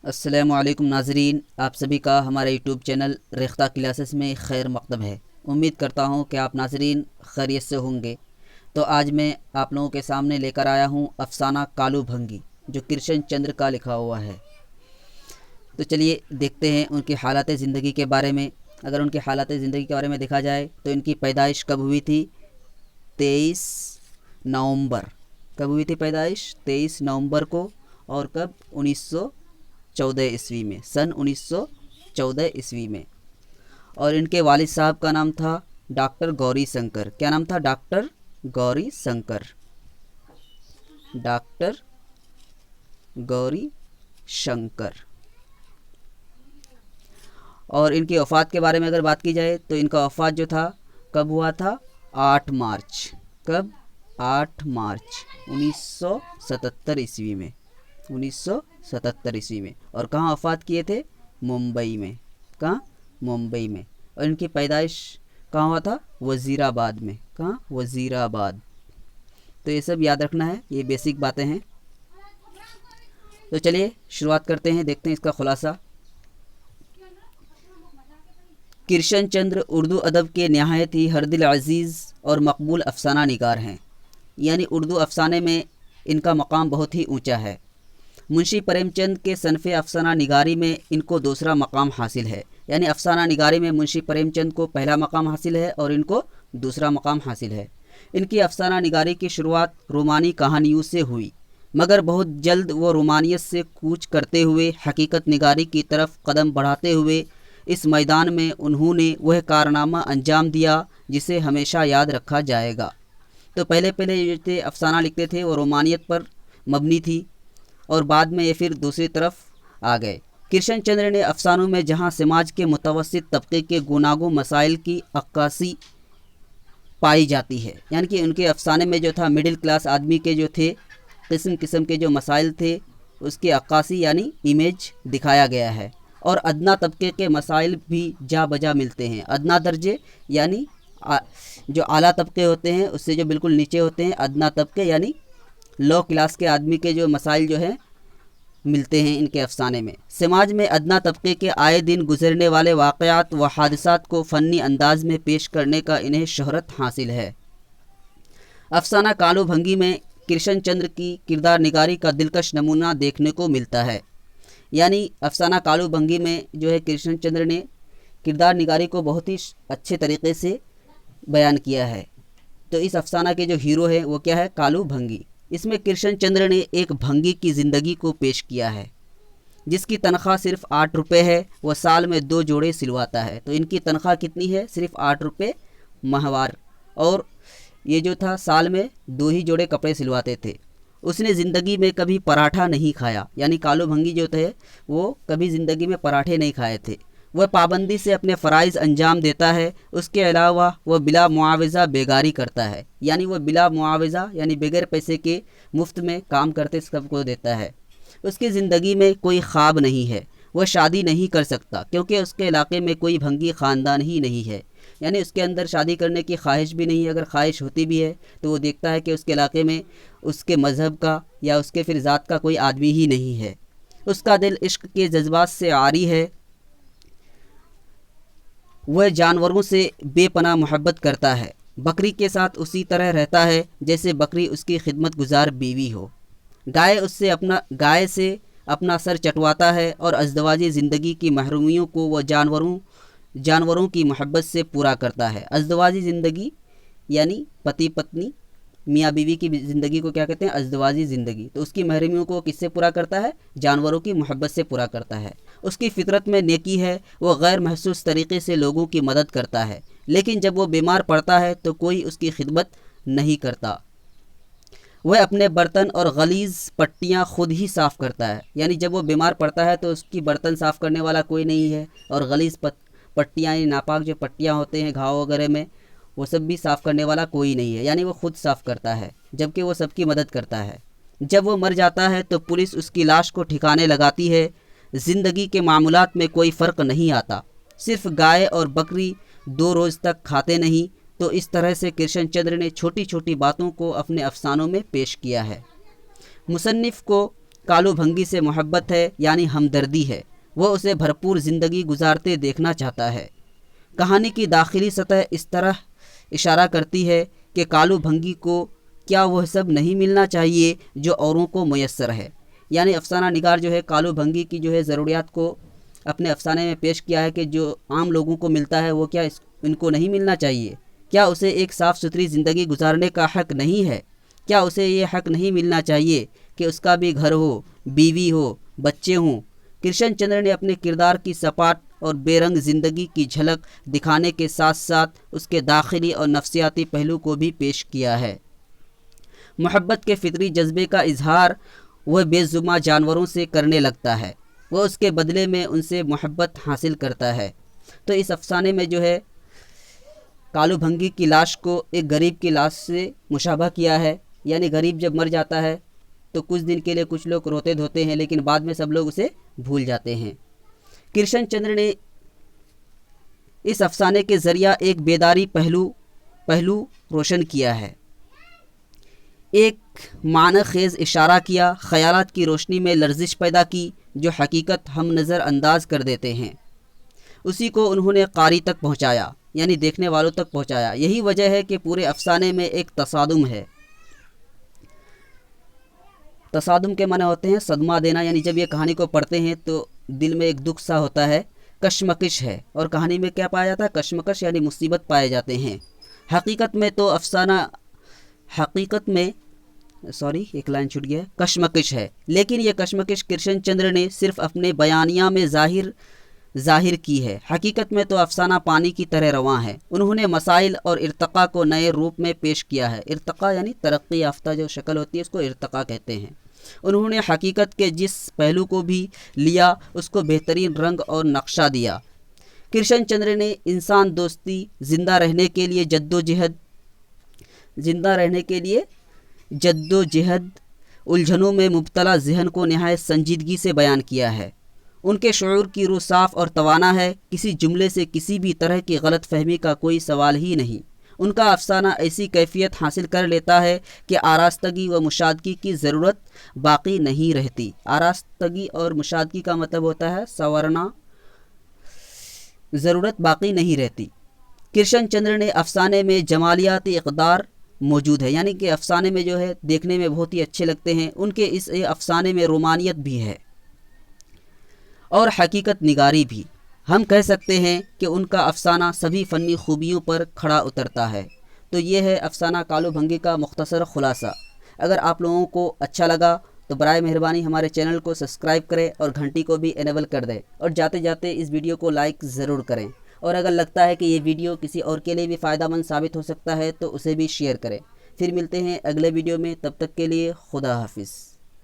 السلام علیکم ناظرین، آپ سبھی کا ہمارے یوٹیوب چینل ریختہ کلاسز میں خیر مقدم ہے۔ امید کرتا ہوں کہ آپ ناظرین خیریت سے ہوں گے۔ تو آج میں آپ لوگوں کے سامنے لے کر آیا ہوں افسانہ کالو بھنگی، جو کرشن چندر کا لکھا ہوا ہے۔ تو چلیے دیکھتے ہیں ان کی حالات زندگی کے بارے میں۔ اگر ان کی حالات زندگی کے بارے میں دیکھا جائے تو ان کی پیدائش کب ہوئی تھی؟ 23 نومبر۔ کب ہوئی تھی پیدائش؟ 23 نومبر کو۔ اور کب؟ 1914 عیسوی میں، سن 1914 عیسوی میں۔ اور ان کے والد صاحب کا نام تھا ڈاکٹر گوری شنکر۔ کیا نام تھا؟ ڈاکٹر گوری شنکر۔ ڈاکٹر گوری شنکر۔ اور ان کی وفات کے بارے میں اگر بات کی جائے تو ان کا وفات جو تھا کب ہوا تھا؟ 8 مارچ۔ کب؟ 8 مارچ 1977 عیسوی میں۔ 1977 عیسوی میں۔ اور کہاں وفات کیے تھے؟ ممبئی میں۔ کہاں؟ ممبئی میں۔ اور ان کی پیدائش کہاں ہوا تھا؟ وزیر آباد میں۔ کہاں؟ وزیر آباد۔ تو یہ سب یاد رکھنا ہے، یہ بیسک باتیں ہیں۔ تو چلیے شروعات کرتے ہیں، دیکھتے ہیں اس کا خلاصہ۔ کرشن چندر اردو ادب کے نہایت ہی ہر دل عزیز اور مقبول افسانہ نگار ہیں، یعنی اردو افسانے میں ان کا مقام بہت ہی اونچا ہے۔ منشی پریم چند کے صنف افسانہ نگاری میں ان کو دوسرا مقام حاصل ہے، یعنی افسانہ نگاری میں منشی پریم چند کو پہلا مقام حاصل ہے اور ان کو دوسرا مقام حاصل ہے۔ ان کی افسانہ نگاری کی شروعات رومانی کہانیوں سے ہوئی، مگر بہت جلد وہ رومانیت سے کوچ کرتے ہوئے حقیقت نگاری کی طرف قدم بڑھاتے ہوئے اس میدان میں انہوں نے وہ کارنامہ انجام دیا جسے ہمیشہ یاد رکھا جائے گا۔ تو پہلے جو تھے افسانہ لکھتے تھے وہ رومانیت پر مبنی تھی، اور بعد میں یہ پھر دوسری طرف آ گئے۔ کرشن چندر نے افسانوں میں جہاں سماج کے متوسط طبقے کے گوناگوں مسائل کی عکاسی پائی جاتی ہے، یعنی کہ ان کے افسانے میں جو تھا مڈل کلاس آدمی کے جو تھے قسم قسم کے جو مسائل تھے اس کی عکاسی یعنی امیج دکھایا گیا ہے، اور ادنا طبقے کے مسائل بھی جا بجا ملتے ہیں۔ ادنا درجے یعنی جو اعلیٰ طبقے ہوتے ہیں اس سے جو بالکل نیچے ہوتے ہیں، ادنا طبقے یعنی لو کلاس کے آدمی کے جو مسائل جو ہیں ملتے ہیں ان کے افسانے میں۔ سماج میں ادنا طبقے کے آئے دن گزرنے والے واقعات و حادثات کو فنی انداز میں پیش کرنے کا انہیں شہرت حاصل ہے۔ افسانہ کالو بھنگی میں کرشن چندر کی کردار نگاری کا دلکش نمونہ دیکھنے کو ملتا ہے، یعنی افسانہ کالو بھنگی میں جو ہے کرشن چندر نے کردار نگاری کو بہت ہی اچھے طریقے سے بیان کیا ہے۔ تو اس افسانہ کے جو ہیرو ہے وہ کیا ہے؟ کالو بھنگی۔ اس میں کرشن چندر نے ایک بھنگی کی زندگی کو پیش کیا ہے جس کی تنخواہ صرف 8 روپے ہے۔ وہ سال میں 2 جوڑے سلواتا ہے۔ تو ان کی تنخواہ کتنی ہے؟ صرف 8 روپے ماہوار، اور یہ جو تھا سال میں 2 ہی جوڑے کپڑے سلواتے تھے۔ اس نے زندگی میں کبھی پراٹھا نہیں کھایا، یعنی کالو بھنگی جو تھے وہ کبھی زندگی میں پراٹھے نہیں کھائے تھے۔ وہ پابندی سے اپنے فرائض انجام دیتا ہے۔ اس کے علاوہ وہ بلا معاوضہ بیگاری کرتا ہے، یعنی وہ بلا معاوضہ یعنی بغیر پیسے کے مفت میں کام کرتے سب کو دیتا ہے۔ اس کی زندگی میں کوئی خواب نہیں ہے۔ وہ شادی نہیں کر سکتا کیونکہ اس کے علاقے میں کوئی بھنگی خاندان ہی نہیں ہے، یعنی اس کے اندر شادی کرنے کی خواہش بھی نہیں ہے۔ اگر خواہش ہوتی بھی ہے تو وہ دیکھتا ہے کہ اس کے علاقے میں اس کے مذہب کا یا اس کے پھر ذات کا کوئی آدمی ہی نہیں ہے۔ اس کا دل عشق کے جذبات سے عاری ہے۔ وہ جانوروں سے بے پناہ محبت کرتا ہے۔ بکری کے ساتھ اسی طرح رہتا ہے جیسے بکری اس کی خدمت گزار بیوی ہو۔ گائے سے اپنا سر چٹواتا ہے، اور ازدواجی زندگی کی محرومیوں کو وہ جانوروں کی محبت سے پورا کرتا ہے۔ ازدواجی زندگی یعنی پتی پتنی میاں بیوی کی زندگی کو کیا کہتے ہیں؟ ازدواجی زندگی۔ تو اس کی محرومیوں کو کس سے پورا کرتا ہے؟ جانوروں کی محبت سے پورا کرتا ہے۔ اس کی فطرت میں نیکی ہے، وہ غیر محسوس طریقے سے لوگوں کی مدد کرتا ہے، لیکن جب وہ بیمار پڑتا ہے تو کوئی اس کی خدمت نہیں کرتا۔ وہ اپنے برتن اور غلیظ پٹیاں خود ہی صاف کرتا ہے، یعنی جب وہ بیمار پڑتا ہے تو اس کی برتن صاف کرنے والا کوئی نہیں ہے، اور غلیظ پٹیاں یعنی ناپاک جو پٹیاں ہوتے ہیں گھاؤ وغیرہ میں وہ سب بھی صاف کرنے والا کوئی نہیں ہے، یعنی وہ خود صاف کرتا ہے، جبکہ وہ سب کی مدد کرتا ہے۔ جب وہ مر جاتا ہے تو پولیس اس کی لاش کو ٹھکانے لگاتی ہے۔ زندگی کے معمولات میں کوئی فرق نہیں آتا، صرف گائے اور بکری 2 روز تک کھاتے نہیں۔ تو اس طرح سے کرشن چندر نے چھوٹی چھوٹی باتوں کو اپنے افسانوں میں پیش کیا ہے۔ مصنف کو کالو بھنگی سے محبت ہے یعنی ہمدردی ہے، وہ اسے بھرپور زندگی گزارتے دیکھنا چاہتا ہے۔ کہانی کی داخلی سطح اس طرح اشارہ کرتی ہے کہ کالو بھنگی کو کیا وہ سب نہیں ملنا چاہیے جو اوروں کو میسر ہے، یعنی افسانہ نگار جو ہے کالو بھنگی کی جو ہے ضروریات کو اپنے افسانے میں پیش کیا ہے کہ جو عام لوگوں کو ملتا ہے وہ کیا ان کو نہیں ملنا چاہیے؟ کیا اسے ایک صاف ستھری زندگی گزارنے کا حق نہیں ہے؟ کیا اسے یہ حق نہیں ملنا چاہیے کہ اس کا بھی گھر ہو، بیوی ہو، بچے ہوں؟ کرشن چندر نے اپنے کردار کی سپاٹ اور بے رنگ زندگی کی جھلک دکھانے کے ساتھ ساتھ اس کے داخلی اور نفسیاتی پہلو کو بھی پیش کیا ہے۔ محبت کے فطری جذبے کا اظہار وہ بے زباں جانوروں سے کرنے لگتا ہے، وہ اس کے بدلے میں ان سے محبت حاصل کرتا ہے۔ تو اس افسانے میں جو ہے کالو بھنگی کی لاش کو ایک غریب کی لاش سے مشابہ کیا ہے، یعنی غریب جب مر جاتا ہے تو کچھ دن کے لیے کچھ لوگ روتے دھوتے ہیں لیکن بعد میں سب لوگ اسے بھول جاتے ہیں۔ کرشن چندر نے اس افسانے کے ذریعہ ایک بیداری پہلو روشن کیا ہے، ایک معنی خیز اشارہ کیا، خیالات کی روشنی میں لرزش پیدا کی جو حقیقت ہم نظر انداز کر دیتے ہیں، اسی کو انہوں نے قاری تک پہنچایا، یعنی دیکھنے والوں تک پہنچایا۔ یہی وجہ ہے کہ پورے افسانے میں ایک تصادم ہے۔ تصادم کے معنی ہوتے ہیں صدمہ دینا، یعنی جب یہ کہانی کو پڑھتے ہیں تو دل میں ایک دکھ سا ہوتا ہے، کشمکش ہے، اور کہانی میں کیا پایا جاتا ہے؟ کشمکش یعنی مصیبت پائے جاتے ہیں۔ ایک لائن چھوٹ گیا، کشمکش ہے، لیکن یہ کشمکش کرشن چندر نے صرف اپنے بیانیہ میں ظاہر کی ہے، حقیقت میں تو افسانہ پانی کی طرح رواں ہے۔ انہوں نے مسائل اور ارتقاء کو نئے روپ میں پیش کیا ہے۔ ارتقاء یعنی ترقی یافتہ جو شکل ہوتی ہے اس کو ارتقاء کہتے ہیں۔ انہوں نے حقیقت کے جس پہلو کو بھی لیا اس کو بہترین رنگ اور نقشہ دیا۔ کرشن چندر نے انسان دوستی، زندہ رہنے کے لیے جدوجہد، الجھنوں میں مبتلا ذہن کو نہایت سنجیدگی سے بیان کیا ہے۔ ان کے شعور کی روح صاف اور توانا ہے، کسی جملے سے کسی بھی طرح کی غلط فہمی کا کوئی سوال ہی نہیں۔ ان کا افسانہ ایسی کیفیت حاصل کر لیتا ہے کہ آراستگی و مشاہدگی کی ضرورت باقی نہیں رہتی۔ آراستگی اور مشاہدگی کا مطلب ہوتا ہے سنورنا، ضرورت باقی نہیں رہتی۔ کرشن چندر نے افسانے میں جمالیاتی اقدار موجود ہے، یعنی کہ افسانے میں جو ہے دیکھنے میں بہت ہی اچھے لگتے ہیں۔ ان کے اس افسانے میں رومانیت بھی ہے اور حقیقت نگاری بھی۔ ہم کہہ سکتے ہیں کہ ان کا افسانہ سبھی فنی خوبیوں پر کھڑا اترتا ہے۔ تو یہ ہے افسانہ کالو بھنگی کا مختصر خلاصہ۔ اگر آپ لوگوں کو اچھا لگا تو برائے مہربانی ہمارے چینل کو سبسکرائب کریں اور گھنٹی کو بھی انیبل کر دیں، اور جاتے جاتے اس ویڈیو کو لائک ضرور کریں، اور اگر لگتا ہے کہ یہ ویڈیو کسی اور کے لیے بھی فائدہ مند ثابت ہو سکتا ہے تو اسے بھی شیئر کریں۔ پھر ملتے ہیں اگلے ویڈیو میں، تب تک کے لیے خدا حافظ۔